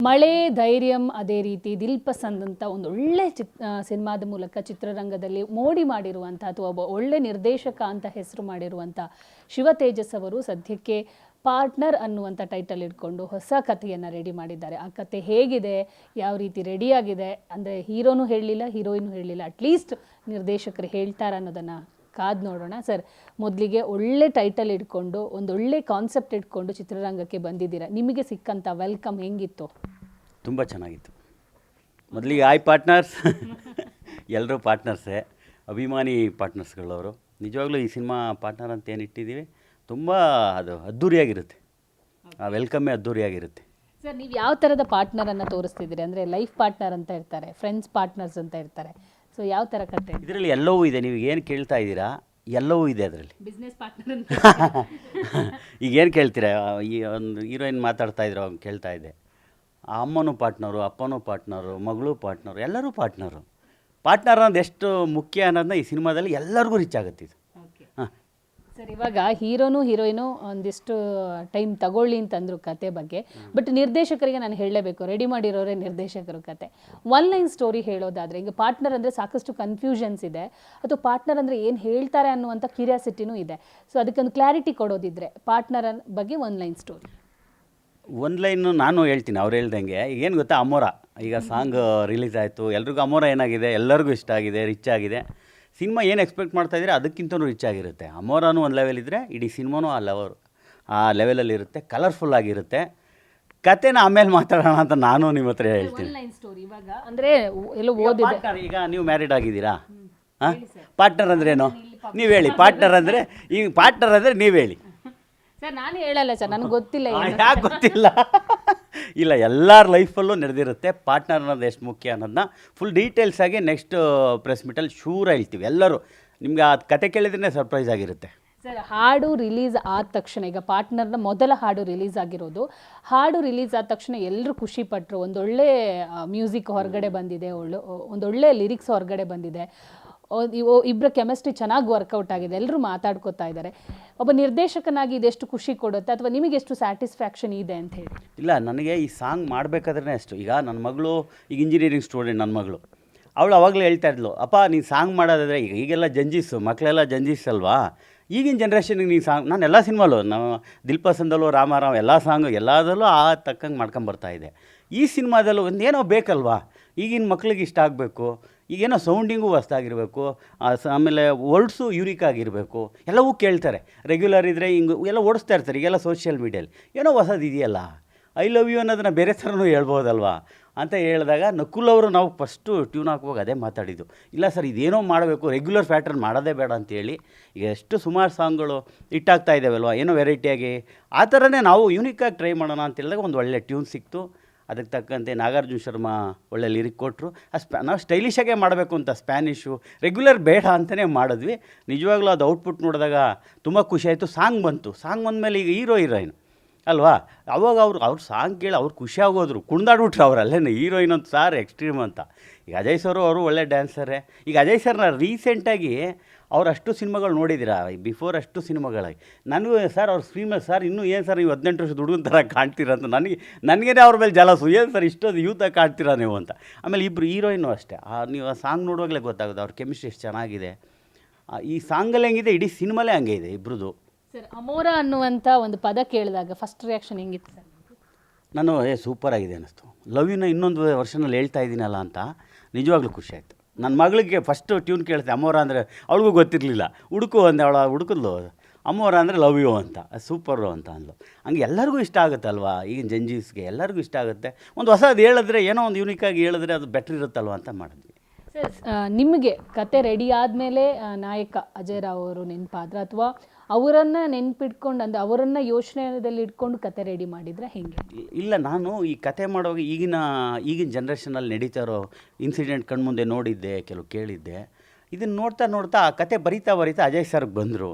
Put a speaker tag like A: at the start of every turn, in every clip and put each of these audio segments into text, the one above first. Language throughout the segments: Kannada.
A: ಮಳೆ ಧೈರ್ಯಂ ಅದೇ ರೀತಿ ದಿಲ್ ಪಸಂದ್ ಅಂತ ಒಂದು ಒಳ್ಳೆ ಸಿನಿಮಾದ ಮೂಲಕ ಚಿತ್ರರಂಗದಲ್ಲಿ ಮೋಡಿ ಮಾಡಿರುವಂಥ ಅಥವಾ ಒಬ್ಬ ಒಳ್ಳೆ ನಿರ್ದೇಶಕ ಅಂತ ಹೆಸರು ಮಾಡಿರುವಂಥ ಶಿವ ತೇಜಸ್ ಅವರು ಸದ್ಯಕ್ಕೆ ಪಾರ್ಟ್ನರ್ ಅನ್ನುವಂಥ ಟೈಟಲ್ ಇಟ್ಕೊಂಡು ಹೊಸ ಕಥೆಯನ್ನು ರೆಡಿ ಮಾಡಿದ್ದಾರೆ. ಆ ಕತೆ ಹೇಗಿದೆ, ಯಾವ ರೀತಿ ರೆಡಿಯಾಗಿದೆ ಅಂದರೆ ಹೀರೋನು ಹೇಳಲಿಲ್ಲ, ಹೀರೋಯಿನು ಹೇಳಲಿಲ್ಲ, ಅಟ್ಲೀಸ್ಟ್ ನಿರ್ದೇಶಕರು ಹೇಳ್ತಾರೆ ಅನ್ನೋದನ್ನು ಕಾದು ನೋಡೋಣ. ಸರ್, ಮೊದಲಿಗೆ ಒಳ್ಳೆ ಟೈಟಲ್ ಇಟ್ಕೊಂಡು ಒಂದೊಳ್ಳೆ ಕಾನ್ಸೆಪ್ಟ್ ಇಟ್ಕೊಂಡು ಚಿತ್ರರಂಗಕ್ಕೆ ಬಂದಿದ್ದೀರಾ. ನಿಮಗೆ ಸಿಕ್ಕಂಥ ವೆಲ್ಕಮ್ ಹೆಂಗಿತ್ತು?
B: ತುಂಬ ಚೆನ್ನಾಗಿತ್ತು. ಮೊದಲಿಗೆ ಆಯ್ ಪಾರ್ಟ್ನರ್ಸ್ ಎಲ್ಲರೂ ಪಾರ್ಟ್ನರ್ಸೇ, ಅಭಿಮಾನಿ ಪಾರ್ಟ್ನರ್ಸ್ಗಳವರು. ನಿಜವಾಗ್ಲೂ ಈ ಸಿನಿಮಾ ಪಾರ್ಟ್ನರ್ ಅಂತ ಏನು ಇಟ್ಟಿದ್ದೀವಿ, ತುಂಬ ಅದು ಅದ್ಧೂರಿಯಾಗಿರುತ್ತೆ. ಆ ವೆಲ್ಕಮ್ಮೇ ಅದ್ಧೂರಿಯಾಗಿರುತ್ತೆ.
A: ಸರ್, ನೀವು ಯಾವ ಥರದ ಪಾರ್ಟ್ನರನ್ನು ತೋರಿಸ್ತಿದ್ದೀರಿ? ಅಂದರೆ ಲೈಫ್ ಪಾರ್ಟ್ನರ್ ಅಂತ ಇರ್ತಾರೆ, ಫ್ರೆಂಡ್ಸ್ ಪಾರ್ಟ್ನರ್ಸ್ ಅಂತ ಇರ್ತಾರೆ. ಸೊ ಯಾವ ಥರ ಕತೆ?
B: ಇದರಲ್ಲಿ ಎಲ್ಲವೂ ಇದೆ. ನೀವು ಏನು ಕೇಳ್ತಾ ಇದ್ದೀರಾ ಎಲ್ಲವೂ ಇದೆ ಅದರಲ್ಲಿ.
A: ಬಿಸ್ನೆಸ್ ಪಾರ್ಟ್ನರ್ ಅಂತ
B: ಈಗ ಏನು ಕೇಳ್ತೀರಾ, ಈ ಒಂದು ಹೀರೋಯಿನ್ ಮಾತಾಡ್ತಾ ಇದ್ರು, ಅವ್ನು ಕೇಳ್ತಾ ಇದ್ದೆ. ಆ ಅಮ್ಮನೂ ಪಾರ್ಟ್ನರು, ಅಪ್ಪನೂ ಪಾರ್ಟ್ನರು, ಮಗಳು ಪಾರ್ಟ್ನರು, ಎಲ್ಲರೂ ಪಾರ್ಟ್ನರು. ಪಾರ್ಟ್ನರ್ ಅನ್ನೋದು ಎಷ್ಟು ಮುಖ್ಯ ಅನ್ನೋದನ್ನ ಈ ಸಿನಿಮಾದಲ್ಲಿ ಎಲ್ಲರಿಗೂ ರೀಚ್ ಆಗುತ್ತೆ ಇದು. ಹಾಂ
A: ಸರ್, ಇವಾಗ ಹೀರೋನು ಹೀರೋಯಿನು ಒಂದಿಷ್ಟು ಟೈಮ್ ತಗೊಳ್ಳಿ ಅಂತಂದ್ರು ಕತೆ ಬಗ್ಗೆ. ಬಟ್ ನಿರ್ದೇಶಕರಿಗೆ ನಾನು ಹೇಳಲೇಬೇಕು, ರೆಡಿ ಮಾಡಿರೋರೇ ನಿರ್ದೇಶಕರು ಕತೆ. ಒನ್ ಲೈನ್ ಸ್ಟೋರಿ ಹೇಳೋದಾದರೆ, ಈಗ ಪಾರ್ಟ್ನರ್ ಅಂದರೆ ಸಾಕಷ್ಟು ಕನ್ಫ್ಯೂಷನ್ಸ್ ಇದೆ, ಅಥವಾ ಪಾರ್ಟ್ನರ್ ಅಂದರೆ ಏನು ಹೇಳ್ತಾರೆ ಅನ್ನುವಂಥ ಕ್ಯೂರಿಯಾಸಿಟಿನೂ ಇದೆ. ಸೊ ಅದಕ್ಕೊಂದು ಕ್ಲಾರಿಟಿ ಕೊಡೋದಿದ್ರೆ ಪಾರ್ಟ್ನರ್ ಬಗ್ಗೆ one line story.
B: One line ನಾನು ಹೇಳ್ತೀನಿ, ಅವ್ರು ಹೇಳ್ದಂಗೆ. ಏನು ಗೊತ್ತಾ, ಅಮೋರ ಈಗ ಸಾಂಗ್ ರಿಲೀಸ್ ಆಯಿತು, ಎಲ್ರಿಗೂ ಅಮೋರ ಏನಾಗಿದೆ, ಎಲ್ಲರಿಗೂ ಇಷ್ಟ ಆಗಿದೆ, ರಿಚ್ ಆಗಿದೆ. ಸಿನಿಮಾ ಏನು ಎಕ್ಸ್ಪೆಕ್ಟ್ ಮಾಡ್ತಾಯಿದ್ರೆ ಅದಕ್ಕಿಂತಲೂ ರಿಚ್ ಆಗಿರುತ್ತೆ. ಅಮೋರಾನು ಒಂದು ಲೆವೆಲ್ ಇದ್ದರೆ ಇಡೀ ಸಿನಿಮಾನೂ ಆ ಲೆವೆಲಲ್ಲಿರುತ್ತೆ, ಕಲರ್ಫುಲ್ ಆಗಿರುತ್ತೆ. ಕತೆನ ಆಮೇಲೆ ಮಾತಾಡೋಣ ಅಂತ ನಾನು ನಿಮ್ಮ ಹತ್ರ ಹೇಳ್ತೀನಿ.
A: ಇವಾಗ ಅಂದರೆ ಎಲ್ಲೋ ಓದಿದೆ,
B: ಈಗ ನೀವು ಮ್ಯಾರಿಡ್ ಆಗಿದ್ದೀರಾ, ಹಾಂ? ಪಾರ್ಟ್ನರ್ ಅಂದ್ರೇನು ನೀವು ಹೇಳಿ. ಪಾರ್ಟ್ನರ್ ಅಂದರೆ ಈಗ ಪಾರ್ಟ್ನರ್ ಅಂದರೆ ನೀವು ಹೇಳಿ.
A: ಸರ್, ನಾನು ಹೇಳಲ್ಲ ಸರ್, ನನಗೆ ಗೊತ್ತಿಲ್ಲ.
B: ಯಾಕೆ ಗೊತ್ತಿಲ್ಲ? ಇಲ್ಲ, ಎಲ್ಲರ ಲೈಫಲ್ಲೂ ನಡೆದಿರುತ್ತೆ. ಪಾರ್ಟ್ನರ್ ಅನ್ನೋದು ಎಷ್ಟು ಮುಖ್ಯ ಅನ್ನೋದನ್ನ ಫುಲ್ ಡೀಟೇಲ್ಸಾಗಿ ನೆಕ್ಸ್ಟ್ ಪ್ರೆಸ್ ಮೀಟಲ್ಲಿ ಶೂರ್ ಹೇಳ್ತೀವಿ. ಎಲ್ಲರೂ ನಿಮ್ಗೆ ಆ ಕತೆ ಕೇಳಿದ್ರೆ ಸರ್ಪ್ರೈಸ್ ಆಗಿರುತ್ತೆ.
A: ಸರ್, ಹಾಡು ರಿಲೀಸ್ ಆದ ತಕ್ಷಣ, ಈಗ ಪಾರ್ಟ್ನರ್ನ ಮೊದಲ ಹಾಡು ರಿಲೀಸ್ ಆಗಿರೋದು, ಹಾಡು ರಿಲೀಸ್ ಆದ ತಕ್ಷಣ ಎಲ್ಲರೂ ಖುಷಿಪಟ್ಟರು. ಒಂದೊಳ್ಳೆ ಮ್ಯೂಸಿಕ್ ಹೊರಗಡೆ ಬಂದಿದೆ, ಒಂದೊಳ್ಳೆ ಲಿರಿಕ್ಸ್ ಹೊರಗಡೆ ಬಂದಿದೆ, ಇಬ್ಬರ ಕೆಮಿಸ್ಟ್ರಿ ಚೆನ್ನಾಗಿ ವರ್ಕೌಟ್ ಆಗಿದೆ, ಎಲ್ಲರೂ ಮಾತಾಡ್ಕೋತಾ ಇದ್ದಾರೆ. ಒಬ್ಬ ನಿರ್ದೇಶಕನಾಗಿ ಇದೆಷ್ಟು ಖುಷಿ ಕೊಡುತ್ತೆ, ಅಥವಾ ನಿಮಗೆ ಎಷ್ಟು ಸ್ಯಾಟಿಸ್ಫ್ಯಾಕ್ಷನ್ ಇದೆ ಅಂತ ಹೇಳಿ?
B: ಇಲ್ಲ, ನನಗೆ ಈ ಸಾಂಗ್ ಮಾಡಬೇಕಾದ್ರೆ ಅಷ್ಟು. ಈಗ ನನ್ನ ಮಗಳು ಈಗ ಇಂಜಿನಿಯರಿಂಗ್ ಸ್ಟೂಡೆಂಟ್, ನನ್ನ ಮಗಳು ಅವಳು ಅವಾಗಲೇ ಹೇಳ್ತಾ ಇದ್ಲು, ಅಪ್ಪ ನೀನು ಸಾಂಗ್ ಮಾಡೋದಾದರೆ ಈಗೆಲ್ಲ ಜಂಜೀಸು ಮಕ್ಕಳೆಲ್ಲ ಜಂಜೀಸ್ ಅಲ್ವಾ, ಈಗಿನ ಜನ್ರೇಷನ್ಗೆ ನೀನು ಸಾಂಗ್. ನಾನು ಎಲ್ಲ ಸಿನಿಮಾಲು ನಾವು ದಿಲ್ ಪಸಂದಲ್ಲೂ, ರಾಮಾರಾಮ್ ಎಲ್ಲ ಸಾಂಗು ಎಲ್ಲದರಲ್ಲೂ ತಕ್ಕಂಗೆ ಮಾಡ್ಕೊಂಬರ್ತಾಯಿದ್ದೆ. ಈ ಸಿನಿಮಾದಲ್ಲೂ ಒಂದೇನೋ ಬೇಕಲ್ವಾ, ಈಗಿನ ಮಕ್ಳಿಗೆ ಇಷ್ಟ ಆಗಬೇಕು, ಈಗೇನೋ ಸೌಂಡಿಂಗು ಹೊಸ್ದಾಗಿರಬೇಕು, ಆಮೇಲೆ ವರ್ಡ್ಸು ಯೂನಿಕ್ ಆಗಿರಬೇಕು, ಎಲ್ಲವೂ ಕೇಳ್ತಾರೆ. ರೆಗ್ಯುಲರ್ ಇದ್ದರೆ ಹಿಂಗೆ ಎಲ್ಲ ಓಡಿಸ್ತಾ ಇರ್ತಾರೆ. ಈಗೆಲ್ಲ ಸೋಷಿಯಲ್ ಮೀಡಿಯಲ್ಲಿ ಏನೋ ಹೊಸದು ಇದೆಯಲ್ಲ, ಐ ಲವ್ ಯು ಅನ್ನೋದನ್ನ ಬೇರೆ ಥರನೂ ಹೇಳ್ಬೋದಲ್ವಾ ಅಂತ ಹೇಳಿದಾಗ ನಕುಲ್ ಅವರು ನಾವು ಫಸ್ಟು ಟ್ಯೂನ್ ಹಾಕುವಾಗ ಅದೇ ಮಾತಾಡಿದ್ದು. ಇಲ್ಲ ಸರ್, ಇದೇನೋ ಮಾಡಬೇಕು, ರೆಗ್ಯುಲರ್ ಪ್ಯಾಟರ್ನ್ ಮಾಡೋದೇ ಬೇಡ ಅಂತೇಳಿ. ಈಗ ಎಷ್ಟು ಸುಮಾರು ಸಾಂಗ್ಗಳು ಹಿಟ್ಟಾಗ್ತಾ ಇದ್ದಾವಲ್ವ, ಏನೋ ವೆರೈಟಿಯಾಗಿ ಆ ಥರನೇ ನಾವು ಯೂನಿಕಾಗಿ ಟ್ರೈ ಮಾಡೋಣ ಅಂತ ಹೇಳಿದಾಗ ಒಂದು ಒಳ್ಳೆ ಟ್ಯೂನ್ ಸಿಕ್ತು. ಅದಕ್ಕೆ ತಕ್ಕಂತೆ ನಾಗಾರ್ಜುನ ಶರ್ಮಾ ಒಳ್ಳೆ ಲಿರಿಕ್ ಕೊಟ್ಟರು. ನಾವು ಸ್ಟೈಲಿಶಾಗೇ ಮಾಡಬೇಕು ಅಂತ ಸ್ಪ್ಯಾನಿಷು ರೆಗ್ಯುಲರ್ ಬೇಡ ಅಂತಲೇ ಮಾಡಿದ್ವಿ. ನಿಜವಾಗ್ಲೂ ಅದು ಔಟ್ಪುಟ್ ನೋಡಿದಾಗ ತುಂಬ ಖುಷಿಯಾಯಿತು. ಸಾಂಗ್ ಬಂತು. ಸಾಂಗ್ ಬಂದಮೇಲೆ ಈಗ ಹೀರೋಯಿನ್ ಅಲ್ವಾ, ಅವಾಗ ಅವ್ರು ಸಾಂಗ್ ಕೇಳಿ ಅವ್ರು ಖುಷಿಯಾಗೋದ್ರು, ಕುಣ್ದಾಡ್ಬಿಟ್ರು ಅವ್ರು ಅಲ್ಲೇನೆ. ಹೀರೋಯಿನ್ ಅಂತ ಸಾರ್ ಎಕ್ಸ್ಟ್ರೀಮ್ ಅಂತ. ಈಗ ಅಜಯ್ ಸರು ಅವರು ಒಳ್ಳೆ ಡ್ಯಾನ್ಸರೇ. ಈಗ ಅಜಯ್ ಸರ್ನ ರೀಸೆಂಟಾಗಿ ಅವ್ರು ಅಷ್ಟು ಸಿನಿಮಾಗಳು ನೋಡಿದ್ದೀರಾ, ಬಿಫೋರ್ ಅಷ್ಟು ಸಿನಿಮಾಗಳಾಗಿ ನನಗೂ ಸರ್ ಅವ್ರ ಸ್ಕ್ರೀಮಲ್ಲಿ ಸರ್ ಇನ್ನೂ ಏನು ಸರ್ ನೀವು 18 ವರ್ಷದ ಹುಡುಗನ ಥರ ಕಾಣ್ತೀರ ಅಂತ ನನಗೇ ಅವ್ರ ಮೇಲೆ ಜಲಸು, ಏನು ಸರ್ ಇಷ್ಟೊಂದು ಯೂತಾಗಿ ಕಾಣ್ತೀರಾ ನೀವು ಅಂತ. ಆಮೇಲೆ ಇಬ್ಬರು ಹೀರೋಯಿನ್ನು ಅಷ್ಟೇ, ನೀವು ಆ ಸಾಂಗ್ ನೋಡುವಾಗಲೇ ಗೊತ್ತಾಗೋದು ಅವ್ರ ಕೆಮಿಸ್ಟ್ರಿ ಎಷ್ಟು ಚೆನ್ನಾಗಿದೆ. ಈ ಸಾಂಗಲ್ಲಿ ಹೆಂಗಿದೆ, ಇಡೀ ಸಿನಿಮಾಲೇ ಹಂಗೆ ಇದೆ ಇಬ್ಬರದು.
A: ಸರ್, ಅಮೋರ ಅನ್ನುವಂಥ ಒಂದು ಪದ ಕೇಳಿದಾಗ ಫಸ್ಟ್ ರಿಯಾಕ್ಷನ್ ಹೆಂಗಿತ್ತು ಸರ್?
B: ನಾನು ಸೂಪರ್ ಆಗಿದೆ ಅನ್ನಿಸ್ತು. ಲವ್ ಯುನ ಇನ್ನೊಂದು ವರ್ಷನಲ್ಲಿ ಹೇಳ್ತಾ ಇದ್ದೀನಲ್ಲ ಅಂತ ನಿಜವಾಗ್ಲೂ ಖುಷಿ ಆಯಿತು. ನನ್ನ ಮಗಳಿಗೆ ಫಸ್ಟು ಟ್ಯೂನ್ ಕೇಳ್ತೆ ಅಮೋರ ಅಂದರೆ, ಅವಳಿಗೂ ಗೊತ್ತಿರಲಿಲ್ಲ. ಹುಡುಕು ಅಂದೆ, ಅವಳ ಹುಡುಕದ್ಲು ಅಮೋರ ಅಂದರೆ ಲವ್ ಯು ಅಂತ, ಸೂಪರು ಅಂತ ಅಂದ್ಲು. ಹಂಗೆ ಎಲ್ಲರಿಗೂ ಇಷ್ಟ ಆಗುತ್ತಲ್ವ, ಈಗಿನ ಜಂಜೀಸ್ಗೆ ಎಲ್ಲರಿಗೂ ಇಷ್ಟ ಆಗುತ್ತೆ. ಒಂದು ಹೊಸದು ಹೇಳಿದ್ರೆ, ಏನೋ ಒಂದು ಯೂನಿಕಾಗಿ ಹೇಳಿದ್ರೆ ಅದು ಬೆಟ್ರ್ ಇರುತ್ತಲ್ವ ಅಂತ ಮಾಡಿದ್ವಿ.
A: ಸರ್, ನಿಮಗೆ ಕತೆ ರೆಡಿ ಆದಮೇಲೆ ನಾಯಕ ಅಜಯ್ ರಾವ್ ಅವರು ನೆನಪಾದ್ರ, ಅಥವಾ ಅವರನ್ನು ನೆನ್ಪಿಟ್ಕೊಂಡು ಅಂದರೆ ಅವರನ್ನು ಯೋಚನೆಯಲ್ಲಿ ಇಟ್ಕೊಂಡು ಕತೆ ರೆಡಿ ಮಾಡಿದರೆ ಹೇಗೆ?
B: ಇಲ್ಲ, ನಾನು ಈ ಕತೆ ಮಾಡುವಾಗ ಈಗಿನ ಜನ್ರೇಷನಲ್ಲಿ ನಡೀತಾ ಇರೋ ಇನ್ಸಿಡೆಂಟ್ ಕಣ್ಮುಂದೆ ನೋಡಿದ್ದೆ, ಕೆಲವು ಕೇಳಿದ್ದೆ. ಇದನ್ನು ನೋಡ್ತಾ ಆ ಕತೆ ಬರಿತಾ ಅಜಯ್ ಸರ್ಗೆ ಬಂದರು.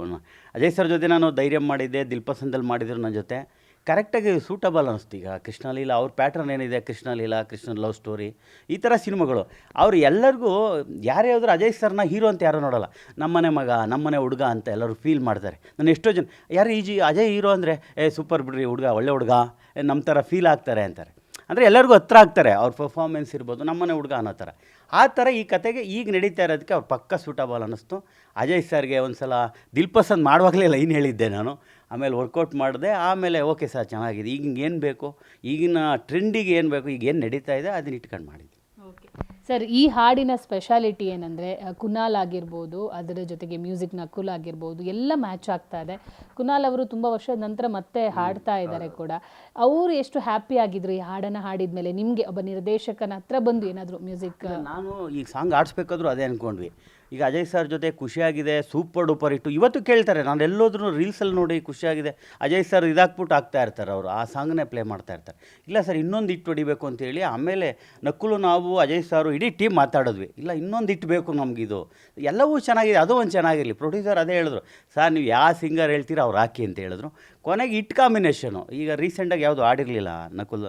B: ಅಜಯ್ ಸರ್ ಜೊತೆ ನಾನು ಧೈರ್ಯ ಮಾಡಿದ್ದೆ, ದಿಲ್ ಪಸಂದಲ್ಲಿ ಮಾಡಿದ್ರು ನನ್ನ ಜೊತೆ. ಕರೆಕ್ಟಾಗಿ ಸೂಟಬಲ್ ಅನ್ನಿಸ್ತು. ಈಗ ಕೃಷ್ಣಲೀಲಾ ಅವ್ರ ಪ್ಯಾಟ್ರನ್ ಏನಿದೆ, ಕೃಷ್ಣಲೀಲಾ, ಕೃಷ್ಣ ಲವ್ ಸ್ಟೋರಿ, ಈ ಥರ ಸಿನಿಮಾಗಳು ಅವ್ರು ಎಲ್ಲರಿಗೂ ಯಾರೇ ಹೋದರೂ ಅಜಯ್ ಸರ್ನ ಹೀರೋ ಅಂತ ಯಾರೂ ನೋಡೋಲ್ಲ. ನಮ್ಮನೆ ಮಗ, ನಮ್ಮನೆ ಹುಡುಗ ಅಂತ ಎಲ್ಲರೂ ಫೀಲ್ ಮಾಡ್ತಾರೆ. ನಾನು ಎಷ್ಟೋ ಜನ ಯಾರು ಅಜಯ್ ಹೀರೋ ಅಂದರೆ ಸೂಪರ್ ಬಿಡ್ರಿ ಹುಡುಗ, ಒಳ್ಳೆ ಹುಡುಗ, ನಮ್ಮ ಥರ ಫೀಲ್ ಆಗ್ತಾರೆ ಅಂತಾರೆ. ಅಂದರೆ ಎಲ್ಲರಿಗೂ ಹತ್ರ ಆಗ್ತಾರೆ ಅವ್ರ ಪರ್ಫಾರ್ಮೆನ್ಸ್ ಇರ್ಬೋದು, ನಮ್ಮನೆ ಹುಡುಗ ಅನ್ನೋ ಥರ. ಆ ಥರ ಈ ಕತೆಗೆ ಈಗ ನಡೀತಾ ಇರೋದಕ್ಕೆ ಅವ್ರು ಪಕ್ಕ ಸೂಟಬಲ್ ಅನ್ನಿಸ್ತು. ಅಜಯ್ ಸರ್ಗೆ ಒಂದು ಸಲ ದಿಲ್ ಪಸಂದ್ ಮಾಡುವಾಗಲೇ ಲೈನ್ ಹೇಳಿದ್ದೆ ನಾನು, ಆಮೇಲೆ ವರ್ಕೌಟ್ ಮಾಡಿದೆ. ಆಮೇಲೆ ಓಕೆ ಸರ್ ಚೆನ್ನಾಗಿದೆ, ಈಗ ಏನು ಬೇಕು, ಈಗಿನ ಟ್ರೆಂಡಿಗೆ ಏನು ಬೇಕು, ಈಗ ಏನು ನಡೀತಾ ಇದೆ ಅದನ್ನ ಇಟ್ಕೊಂಡು ಮಾಡಿದ್ದೆ.
A: ಸರ್, ಈ ಹಾಡಿನ ಸ್ಪೆಷಾಲಿಟಿ ಏನಂದರೆ ಕುನಾಲ್ ಆಗಿರ್ಬೋದು, ಅದರ ಜೊತೆಗೆ ಮ್ಯೂಸಿಕ್ ನಕುಲ್ ಆಗಿರ್ಬೋದು, ಎಲ್ಲ ಮ್ಯಾಚ್ ಆಗ್ತಾ ಇದೆ. ಕುನಾಲ್ ಅವರು ತುಂಬ ವರ್ಷದ ನಂತರ ಮತ್ತೆ ಹಾಡ್ತಾ ಇದ್ದಾರೆ ಕೂಡ. ಅವರು ಎಷ್ಟು ಹ್ಯಾಪಿ ಆಗಿದ್ರು ಈ ಹಾಡನ್ನು ಹಾಡಿದ ಮೇಲೆ? ನಿಮಗೆ ಒಬ್ಬ ನಿರ್ದೇಶಕನ ಹತ್ರ ಬಂದು ಏನಾದರೂ ಮ್ಯೂಸಿಕ್
B: ನಾನು ಈಗ ಸಾಂಗ್ ಆಡಿಸ್ಬೇಕಾದ್ರೂ ಅದೇ ಅಂದ್ಕೊಂಡ್ವಿ. ಈಗ ಅಜಯ್ ಸರ್ ಜೊತೆ ಖುಷಿಯಾಗಿದೆ, ಸೂಪರ್ ಡೂಪರ್ ಹಿಟ್ಟು. ಇವತ್ತು ಕೇಳ್ತಾರೆ, ನಾನು ಎಲ್ಲೋದ್ರೂ ರೀಲ್ಸಲ್ಲಿ ನೋಡಿ ಖುಷಿಯಾಗಿದೆ ಅಜಯ್ ಸರ್ ಇದಾಕ್ಬಿಟ್ಟು ಆಗ್ತಾ ಇರ್ತಾರೆ, ಅವರು ಆ ಸಾಂಗ್ನೇ ಪ್ಲೇ ಮಾಡ್ತಾ ಇರ್ತಾರೆ. ಇಲ್ಲ ಸರ್ ಇನ್ನೊಂದು ಹಿಟ್ಟು ಹೊಡಿಬೇಕು ಅಂತೇಳಿ ಆಮೇಲೆ ನಕುಲು ನಾವು ಅಜಯ್ ಸಾರು ಇಡೀ ಟೀಮ್ ಮಾತಾಡಿದ್ವಿ. ಇಲ್ಲ ಇನ್ನೊಂದು ಹಿಟ್ಟು ಬೇಕು ನಮಗಿದು, ಎಲ್ಲವೂ ಚೆನ್ನಾಗಿದೆ, ಅದು ಒಂದು ಚೆನ್ನಾಗಿರಲಿ. ಪ್ರೊಡ್ಯೂಸರ್ ಅದೇ ಹೇಳಿದ್ರು, ಸರ್ ನೀವು ಯಾವ ಸಿಂಗರ್ ಹೇಳ್ತೀರ ಅವ್ರು ಹಾಕಿ ಅಂತ ಹೇಳಿದ್ರು. ಕೊನೆಗೆ ಹಿಟ್ ಕಾಂಬಿನೇಷನು. ಈಗ ರೀಸೆಂಟಾಗಿ ಯಾವುದು ಆಡಿರಲಿಲ್ಲ ನಕುಲ್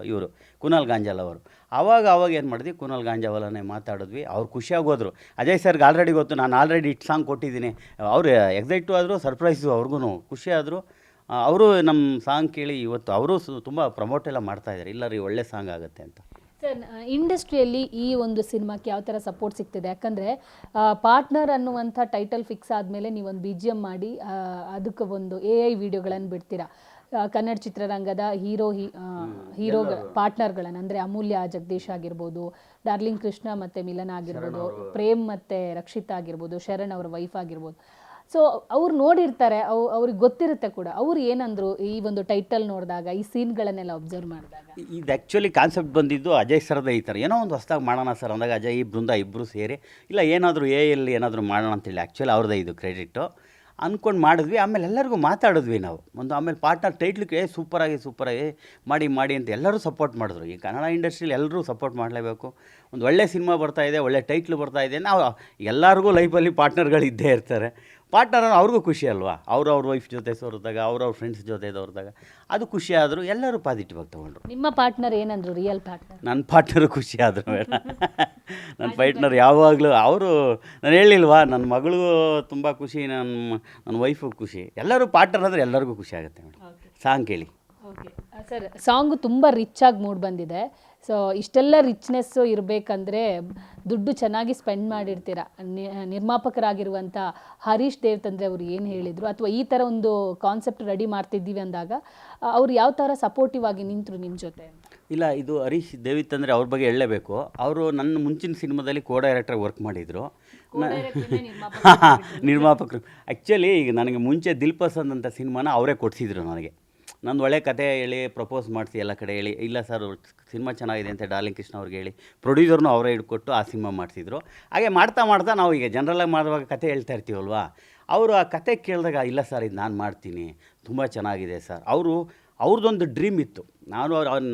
B: ಕುನಾಲ್ ಗಾಂಜಾಲ್ ಅವರು. ಆವಾಗ ಏನು ಮಾಡಿದ್ವಿ, ಕುನಾಲ್ ಗಾಂಜಾವಲನೇ ಮಾತಾಡಿದ್ವಿ. ಅವ್ರು ಖುಷಿಯಾಗೋದ್ರು. ಅಜಯ್ ಸರ್ಗೆ ಆಲ್ರೆಡಿ ಗೊತ್ತು, ನಾನು ಆಲ್ರೆಡಿ ಹಿಟ್ ಸಾಂಗ್ ಕೊಟ್ಟಿದ್ದೀನಿ. ಅವರು ಎಕ್ಸೈಟು ಆದರು, ಸರ್ಪ್ರೈಸು, ಅವ್ರಿಗೂ ಖುಷಿಯಾದರು. ಅವರು ನಮ್ಮ ಸಾಂಗ್ ಕೇಳಿ ಇವತ್ತು ಅವರು ತುಂಬ ಪ್ರಮೋಟ್ ಎಲ್ಲ ಮಾಡ್ತಾಯಿದ್ದಾರೆ. ಇಲ್ಲ ರೀ ಒಳ್ಳೆ ಸಾಂಗ್ ಆಗುತ್ತೆ ಅಂತ.
A: ಸರ್, ಇಂಡಸ್ಟ್ರಿಯಲ್ಲಿ ಈ ಒಂದು ಸಿನಿಮಾಕ್ಕೆ ಯಾವ ಥರ ಸಪೋರ್ಟ್ ಸಿಗ್ತಿದೆ? ಯಾಕಂದರೆ ಪಾರ್ಟ್ನರ್ ಅನ್ನುವಂಥ ಟೈಟಲ್ ಫಿಕ್ಸ್ ಆದಮೇಲೆ ನೀವೊಂದು BGM ಮಾಡಿ ಅದಕ್ಕೆ ಒಂದು AI ವಿಡಿಯೋಗಳನ್ನು ಬಿಡ್ತೀರಾ. ಕನ್ನಡ ಚಿತ್ರರಂಗದ ಹೀರೋ ಪಾರ್ಟ್ನರ್ಗಳನ್ನು, ಅಂದರೆ ಅಮೂಲ್ಯ ಜಗದೀಶ್ ಆಗಿರ್ಬೋದು, ಡಾರ್ಲಿಂಗ್ ಕೃಷ್ಣ ಮತ್ತು ಮಿಲನ್ ಆಗಿರ್ಬೋದು, ಪ್ರೇಮ್ ಮತ್ತು ರಕ್ಷಿತಾ ಆಗಿರ್ಬೋದು, ಶರಣ್ ಅವರ ವೈಫ್ ಆಗಿರ್ಬೋದು. ಸೊ ಅವ್ರು ನೋಡಿರ್ತಾರೆ, ಅವ್ರಿಗೆ ಗೊತ್ತಿರುತ್ತೆ ಕೂಡ. ಅವ್ರು ಏನಂದ್ರು ಈ ಒಂದು ಟೈಟಲ್ ನೋಡಿದಾಗ, ಈ ಸೀನ್ಗಳನ್ನೆಲ್ಲ ಅಬ್ಸರ್ವ್ ಮಾಡಿದಾಗ?
B: ಇದು ಆ್ಯಕ್ಚುಲಿ ಕಾನ್ಸೆಪ್ಟ್ ಬಂದಿದ್ದು ಅಜಯ್ ಸರ್ದೇ. ಈ ಥರ ಏನೋ ಒಂದು ಹೊಸ್ದಾಗಿ ಮಾಡೋಣ ಸರ್ ಅಂದಾಗ ಅಜಯ್ ಬೃಂದ ಇಬ್ಬರು ಸೇರಿ ಇಲ್ಲ ಏನಾದರೂ ಎಲ್ಲಿ ಏನಾದರೂ ಮಾಡೋಣ ಅಂತೇಳಿ ಆ್ಯಕ್ಚುಲಿ ಅವ್ರದ್ದೇ ಇದು ಕ್ರೆಡಿಟು ಅಂದ್ಕೊಂಡು ಮಾಡಿದ್ವಿ. ಆಮೇಲೆ ಎಲ್ಲರಿಗೂ ಮಾತಾಡಿದ್ವಿ ನಾವು ಆಮೇಲೆ ಪಾರ್ಟ್ನರ್ ಟೈಟ್ಲಿಗೆ ಸೂಪರಾಗಿ ಮಾಡಿ ಅಂತ ಎಲ್ಲರೂ ಸಪೋರ್ಟ್ ಮಾಡಿದ್ರು. ಈ ಕನ್ನಡ ಇಂಡಸ್ಟ್ರಿಯಲ್ಲಿ ಎಲ್ಲರೂ ಸಪೋರ್ಟ್ ಮಾಡಲೇಬೇಕು. ಒಂದು ಒಳ್ಳೆ ಸಿನಿಮಾ ಬರ್ತಾಯಿದೆ, ಒಳ್ಳೆ ಟೈಟ್ಲು ಬರ್ತಾಯಿದೆ. ನಾವು ಎಲ್ಲರಿಗೂ ಲೈಫಲ್ಲಿ ಪಾರ್ಟ್ನರ್ಗಳು ಇದ್ದೇ ಇರ್ತಾರೆ. ಪಾರ್ಟ್ನರ್ ಅವ್ರಿಗೂ ಖುಷಿ ಅಲ್ವಾ, ಅವ್ರ ವೈಫ್ ಜೊತೆ ಸೋರಿದಾಗ, ಅವ್ರ ಫ್ರೆಂಡ್ಸ್ ಜೊತೆ ದೋರಿದಾಗ ಅದು ಖುಷಿ ಆದರೂ ಎಲ್ಲರೂ ಪಾಸಿಟಿವ್ ಆಗಿ ತೊಗೊಂಡ್ರು.
A: ನಿಮ್ಮ ಪಾರ್ಟ್ನರ್ ಏನಂದ್ರು? ರಿಯಲ್ ಪಾರ್ಟ್ನರ್
B: ನನ್ನ ಪಾರ್ಟ್ನರು ಖುಷಿ ಆದರು ಬೇಡ. ನನ್ನ ಪಾರ್ಟ್ನರ್ ಯಾವಾಗಲೂ ಅವರು, ನಾನು ಹೇಳಿಲ್ವಾ, ನನ್ನ ಮಗಳಿಗೂ ತುಂಬ ಖುಷಿ, ನನ್ನ ವೈಫು ಖುಷಿ. ಎಲ್ಲರೂ ಪಾರ್ಟ್ನರ್ ಅಂದರೆ ಎಲ್ಲರಿಗೂ ಖುಷಿ ಆಗುತ್ತೆ ಮೇಡಮ್. ಸಾಂಗ್ ಕೇಳಿ.
A: ಓಕೆ ಸರ್, ಸಾಂಗು ತುಂಬ ರಿಚ್ ಆಗಿ ಮೂಡ್ ಬಂದಿದೆ. ಸೊ ಇಷ್ಟೆಲ್ಲ ರಿಚ್ನೆಸ್ಸು ಇರಬೇಕಂದ್ರೆ ದುಡ್ಡು ಚೆನ್ನಾಗಿ ಸ್ಪೆಂಡ್ ಮಾಡಿರ್ತೀರ. ನಿರ್ಮಾಪಕರಾಗಿರುವಂಥ ಹರೀಶ್ ದೇವತಂದ್ರೆ ಅವರು ಏನು ಹೇಳಿದರು, ಅಥವಾ ಈ ಥರ ಒಂದು ಕಾನ್ಸೆಪ್ಟ್ ರೆಡಿ ಮಾಡ್ತಿದ್ದೀವಿ ಅಂದಾಗ ಅವ್ರು ಯಾವ ಥರ ಸಪೋರ್ಟಿವ್ ಆಗಿ ನಿಂತರು ನಿಮ್ಮ ಜೊತೆ?
B: ಇಲ್ಲ, ಇದು ಹರೀಶ್ ದೇವಿತ್ತಂದರೆ ಅವ್ರ ಬಗ್ಗೆ ಹೇಳಲೇಬೇಕು. ಅವರು ನನ್ನ ಮುಂಚಿನ ಸಿನಿಮಾದಲ್ಲಿ ಡೈರೆಕ್ಟರ್ ವರ್ಕ್ ಮಾಡಿದರು, ನಿರ್ಮಾಪಕರು. ಆ್ಯಕ್ಚುಲಿ ಈಗ ನನಗೆ ಮುಂಚೆ ದಿಲ್ ಪಸಂದ್ ಅಂತ ಸಿನಿಮಾನ ಅವರೇ ಕೊಡಿಸಿದ್ರು ನನಗೆ. ನಂದು ಒಳ್ಳೆ ಕತೆ ಹೇಳಿ ಪ್ರಪೋಸ್ ಮಾಡಿಸಿ ಎಲ್ಲ ಕಡೆ ಹೇಳಿ, ಇಲ್ಲ ಸರ್ ಸಿನಿಮಾ ಚೆನ್ನಾಗಿದೆ ಅಂತ ಡಾರ್ಲಿಂಗ್ ಕೃಷ್ಣ ಅವ್ರಿಗೆ ಹೇಳಿ ಪ್ರೊಡ್ಯೂಸರ್ನು ಅವರೇ ಹಿಡ್ಕೊಟ್ಟು ಆ ಸಿನಿಮಾ ಮಾಡಿಸಿದ್ರು. ಹಾಗೆ ಮಾಡ್ತಾ ನಾವು ಈಗ ಜನರಲ್ಲಾಗಿ ಮಾಡುವಾಗ ಕತೆ ಹೇಳ್ತಾ ಇರ್ತೀವಲ್ವಾ, ಅವರು ಆ ಕತೆ ಕೇಳಿದಾಗ ಇಲ್ಲ ಸರ್ ಇದು ನಾನು ಮಾಡ್ತೀನಿ, ತುಂಬ ಚೆನ್ನಾಗಿದೆ ಸರ್. ಅವ್ರದ್ದೊಂದು ಡ್ರೀಮ್ ಇತ್ತು.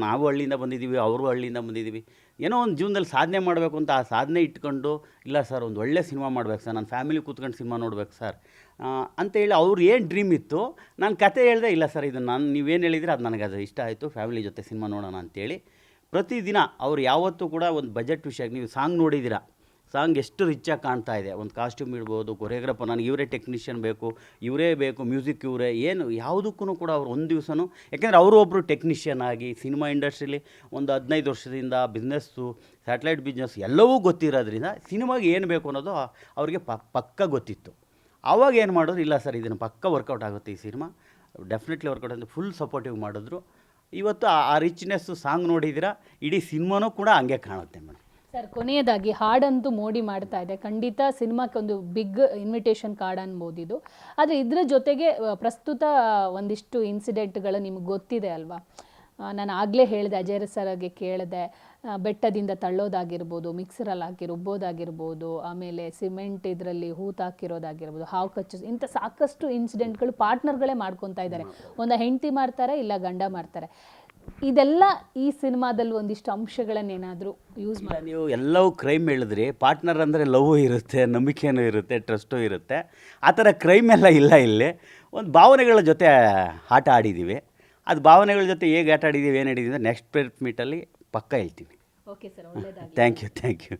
B: ನಾವು ಹಳ್ಳಿಯಿಂದ ಬಂದಿದ್ದೀವಿ, ಅವರು ಹಳ್ಳಿಯಿಂದ ಬಂದಿದ್ದೀವಿ. ಏನೋ ಒಂದು ಜೀವನದಲ್ಲಿ ಸಾಧನೆ ಮಾಡಬೇಕು ಅಂತ ಆ ಸಾಧನೆ ಇಟ್ಕೊಂಡು, ಇಲ್ಲ ಸರ್ ಒಂದು ಒಳ್ಳೆ ಸಿನಿಮಾ ಮಾಡಬೇಕು ಸರ್, ನನ್ನ ಫ್ಯಾಮಿಲಿ ಕೂತ್ಕೊಂಡು ಸಿನಿಮಾ ನೋಡ್ಬೇಕು ಸರ್ ಅಂತೇಳಿ ಅವ್ರು ಏನು ಡ್ರೀಮ್ ಇತ್ತು. ನಾನು ಕತೆ ಹೇಳಿದೆ, ಇಲ್ಲ ಸರ್ ಇದು ನೀವೇನು ಹೇಳಿದರೆ ಅದು ನನಗೆ ಅದು ಇಷ್ಟ ಆಯಿತು, ಫ್ಯಾಮಿಲಿ ಜೊತೆ ಸಿನಿಮಾ ನೋಡೋಣ ಅಂತೇಳಿ. ಪ್ರತಿದಿನ ಅವ್ರು ಯಾವತ್ತೂ ಕೂಡ ಒಂದು ಬಜೆಟ್ ವಿಷಯಕ್ಕೆ, ನೀವು ಸಾಂಗ್ ನೋಡಿದ್ದೀರಾ, ಸಾಂಗ್ ಎಷ್ಟು ರಿಚ್ಚಾಗಿ ಕಾಣ್ತಾ ಇದೆ. ಒಂದು ಕಾಸ್ಟ್ಯೂಮ್ ಇಡ್ಬೋದು, ಕೊರಿಯೋಗ್ರಾಫರ್, ನನಗೆ ಇವರೇ ಟೆಕ್ನಿಷಿಯನ್ ಬೇಕು, ಇವರೇ ಬೇಕು, ಮ್ಯೂಸಿಕ್ ಇವರೇ, ಏನು ಯಾವುದಕ್ಕೂ ಕೂಡ ಅವ್ರು ಒಂದು ದಿವಸನೂ, ಯಾಕೆಂದರೆ ಅವರು ಒಬ್ಬರು ಟೆಕ್ನಿಷಿಯನ್ ಆಗಿ ಸಿನಿಮಾ ಇಂಡಸ್ಟ್ರೀಲಿ ಒಂದು 15 ವರ್ಷದಿಂದ ಬಿಸ್ನೆಸ್ಸು, ಸ್ಯಾಟಲೈಟ್ ಬಿಸ್ನೆಸ್ ಎಲ್ಲವೂ ಗೊತ್ತಿರೋದ್ರಿಂದ ಸಿನಿಮಾಗೆ ಏನು ಬೇಕು ಅನ್ನೋದು ಅವ್ರಿಗೆ ಪಕ್ಕ ಗೊತ್ತಿತ್ತು. ಆವಾಗ ಏನು ಮಾಡಿದ್ರು, ಇಲ್ಲ ಸರ್ ಇದನ್ನು ಪಕ್ಕ ವರ್ಕೌಟ್ ಆಗುತ್ತೆ, ಈ ಸಿನಿಮಾ ಡೆಫಿನೆಟ್ಲಿ ವರ್ಕೌಟ್ ಅಂತ ಫುಲ್ ಸಪೋರ್ಟಿವ್ ಮಾಡಿದ್ರು. ಇವತ್ತು ಆ ರಿಚ್ನೆಸ್ಸು ಸಾಂಗ್ ನೋಡಿದ್ದೀರಾ, ಇಡೀ ಸಿನಿಮಾನೂ ಕೂಡ ಹಂಗೆ ಕಾಣುತ್ತೆ ಮೇಡಮ್.
A: ಸರ್, ಕೊನೆಯದಾಗಿ ಹಾಡಂತೂ ಮೋಡಿ ಮಾಡ್ತಾ ಇದೆ. ಖಂಡಿತ ಸಿನಿಮಾಕ್ಕೆ ಒಂದು ಬಿಗ್ ಇನ್ವಿಟೇಷನ್ ಕಾರ್ಡ್ ಅನ್ಬೋದು ಇದು. ಆದರೆ ಇದರ ಜೊತೆಗೆ ಪ್ರಸ್ತುತ ಒಂದಿಷ್ಟು ಇನ್ಸಿಡೆಂಟ್ಗಳು ನಿಮ್ಗೆ ಗೊತ್ತಿದೆ ಅಲ್ವಾ? ನಾನು ಆಗಲೇ ಹೇಳಿದೆ, ಅಜಯ್ ಸರ್ಗೆ ಕೇಳಿದೆ, ಬೆಟ್ಟದಿಂದ ತಳ್ಳೋದಾಗಿರ್ಬೋದು, ಮಿಕ್ಸರಲ್ಲಿ ಹಾಕಿ ರುಬ್ಬೋದಾಗಿರ್ಬೋದು, ಆಮೇಲೆ ಸಿಮೆಂಟ್ ಇದರಲ್ಲಿ ಹೂತಾಕಿರೋದಾಗಿರ್ಬೋದು, ಹಾವು ಕಚ್ಚೋದು, ಇಂಥ ಸಾಕಷ್ಟು ಇನ್ಸಿಡೆಂಟ್ಗಳು ಪಾರ್ಟ್ನರ್ಗಳೇ ಮಾಡ್ಕೊತಾ ಇದ್ದಾರೆ. ಒಂದು ಹೆಂಡತಿ ಮಾಡ್ತಾರೆ, ಇಲ್ಲ ಗಂಡ ಮಾಡ್ತಾರೆ. ಇದೆಲ್ಲ ಈ ಸಿನಿಮಾದಲ್ಲಿ ಒಂದಿಷ್ಟು ಅಂಶಗಳನ್ನೇನಾದರೂ ಯೂಸ್ ಮಾಡಿ?
B: ನೀವು ಎಲ್ಲವೂ ಕ್ರೈಮ್ ಹೇಳಿದ್ರಿ. ಪಾರ್ಟ್ನರ್ ಅಂದರೆ ಲವ್ ಇರುತ್ತೆ, ನಂಬಿಕೆನೂ ಇರುತ್ತೆ, ಟ್ರಸ್ಟು ಇರುತ್ತೆ. ಆ ಥರ ಕ್ರೈಮ್ ಎಲ್ಲ ಇಲ್ಲ ಇಲ್ಲಿ. ಒಂದು ಭಾವನೆಗಳ ಜೊತೆ ಆಟ ಆಡಿದ್ದೀವಿ. ಅದು ಭಾವನೆಗಳ ಜೊತೆ ಹೇಗೆ ಆಟ ಆಡಿದ್ದೀವಿ, ಏನು ಆಡಿದ್ದೀವಿ ಅಂದರೆ ನೆಕ್ಸ್ಟ್ ಪ್ರೆಸ್ ಮೀಟಲ್ಲಿ ಪಕ್ಕ ಹೇಳ್ತೀನಿ.
A: ಓಕೆ ಸರ್, ಒಳ್ಳೆಯದಾಗಿ.
B: Thank you.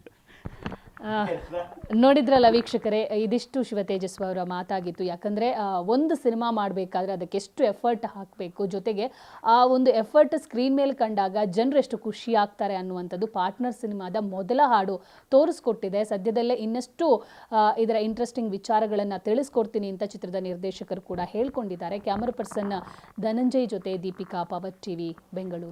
A: ನೋಡಿದ್ರಲ್ಲ ವೀಕ್ಷಕರೇ, ಇದಿಷ್ಟು ಶಿವತೇಜಸ್ವಿ ಅವರ ಮಾತಾಗಿತ್ತು. ಯಾಕಂದರೆ ಒಂದು ಸಿನಿಮಾ ಮಾಡಬೇಕಾದ್ರೆ ಅದಕ್ಕೆ ಎಷ್ಟು ಎಫರ್ಟ್ ಹಾಕಬೇಕು, ಜೊತೆಗೆ ಆ ಒಂದು ಎಫರ್ಟ್ ಸ್ಕ್ರೀನ್ ಮೇಲೆ ಕಂಡಾಗ ಜನರು ಎಷ್ಟು ಖುಷಿ ಆಗ್ತಾರೆ ಅನ್ನುವಂಥದ್ದು ಪಾರ್ಟ್ನರ್ ಸಿನಿಮಾದ ಮೊದಲ ಹಾಡು ತೋರಿಸ್ಕೊಟ್ಟಿದೆ. ಸದ್ಯದಲ್ಲೇ ಇನ್ನಷ್ಟು ಇದರ ಇಂಟ್ರೆಸ್ಟಿಂಗ್ ವಿಚಾರಗಳನ್ನು ತಿಳಿಸ್ಕೊಡ್ತೀನಿ ಅಂತ ಚಿತ್ರದ ನಿರ್ದೇಶಕರು ಕೂಡ ಹೇಳ್ಕೊಂಡಿದ್ದಾರೆ. ಕ್ಯಾಮರಾ ಪರ್ಸನ್ ಧನಂಜಯ್ ಜೊತೆ ದೀಪಿಕಾ, ಪವರ್ ಟಿವಿ, ಬೆಂಗಳೂರು.